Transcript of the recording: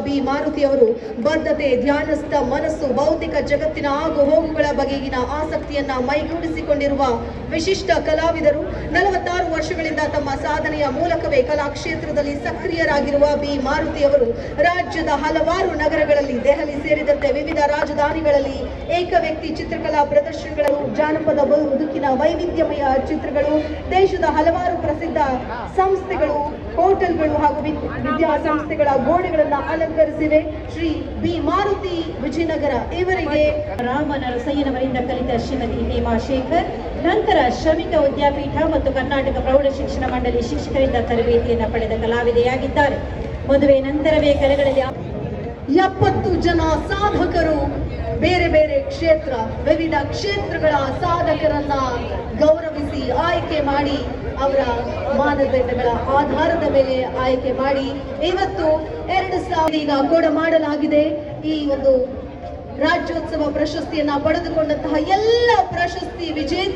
B Maruti ಅವರು ಬದ್ಧತೆ, ಧ್ಯಾನಸ್ಥ ಮನಸ್ಸು, ಭೌತಿಕ ಜಗತ್ತಿನ ಆಗು ಹೋಗುಗಳ ಬಗೆಗಿನ ಆಸಕ್ತಿಯನ್ನ ಮೈಗೂಡಿಸಿಕೊಂಡಿರುವ ವಿಶಿಷ್ಟ ಕಲಾವಿದರು. 46 ವರ್ಷಗಳಿಂದ ತಮ್ಮ ಸಾಧನೆಯ ಮೂಲಕವೇ ಕಲಾ ಕ್ಷೇತ್ರದಲ್ಲಿ ಸಕ್ರಿಯರಾಗಿರುವ ಬಿ ಮಾರುತಿ ಅವರು ರಾಜ್ಯದ ಹಲವಾರು ನಗರಗಳಲ್ಲಿ, ದೆಹಲಿ ಸೇರಿದಂತೆ ವಿವಿಧ ರಾಜಧಾನಿಗಳಲ್ಲಿ ಏಕ ವ್ಯಕ್ತಿ ಚಿತ್ರಕಲಾ ಪ್ರದರ್ಶನಗಳು, ಜಾನಪದ ಬದುಕಿನ ವೈವಿಧ್ಯಮಯ ಚಿತ್ರಗಳು, ದೇಶದ ಹಲವಾರು ಪ್ರಸಿದ್ಧ ಸಂಸ್ಥೆಗಳು, ಹೋಟೆಲ್ಗಳು ಹಾಗೂ ವಿದ್ಯಾಸಂಸ್ಥೆಗಳ ಗೋಡೆಗಳನ್ನು ಅಲಂಕರಿಸಿವೆ. ಶ್ರೀ ಬಿ ಮಾರುತಿ ವಿಜಯನಗರ ಇವರಿಗೆ ರಾಮನರಸಯ್ಯನವರಿಂದ ಕಲಿತ ಶ್ರೀಮತಿ ಹೇಮಾ ಶೇಖರ್, ನಂತರ ಶ್ರಮಿಕ ವಿದ್ಯಾಪೀಠ ಮತ್ತು ಕರ್ನಾಟಕ ಪ್ರೌಢ ಶಿಕ್ಷಣ ಮಂಡಳಿ ಶಿಕ್ಷಕರಿಂದ ತರಬೇತಿಯನ್ನು ಪಡೆದ ಕಲಾವಿದೆಯಾಗಿದ್ದಾರೆ. ಮದುವೆ ನಂತರವೇ ಕಲೆಗಳಲ್ಲಿ 70 ಜನ ಸಾಧಕರು, ಬೇರೆ ಬೇರೆ ಕ್ಷೇತ್ರ, ವಿವಿಧ ಕ್ಷೇತ್ರಗಳ ಸಾಧಕರನ್ನ ಗೌರವಿಸಿ ಆಯ್ಕೆ ಮಾಡಿ, ಅವರ ಮಾನದಂಡಗಳ ಆಧಾರದ ಮೇಲೆ ಆಯ್ಕೆ ಮಾಡಿ ಇವತ್ತು 2000 ಈಗ ಕೂಡ ಮಾಡಲಾಗಿದೆ. ಈ ಒಂದು ರಾಜ್ಯೋತ್ಸವ ಪ್ರಶಸ್ತಿಯನ್ನ ಪಡೆದುಕೊಂಡಂತಹ ಎಲ್ಲ ಪ್ರಶಸ್ತಿ ವಿಜೇತ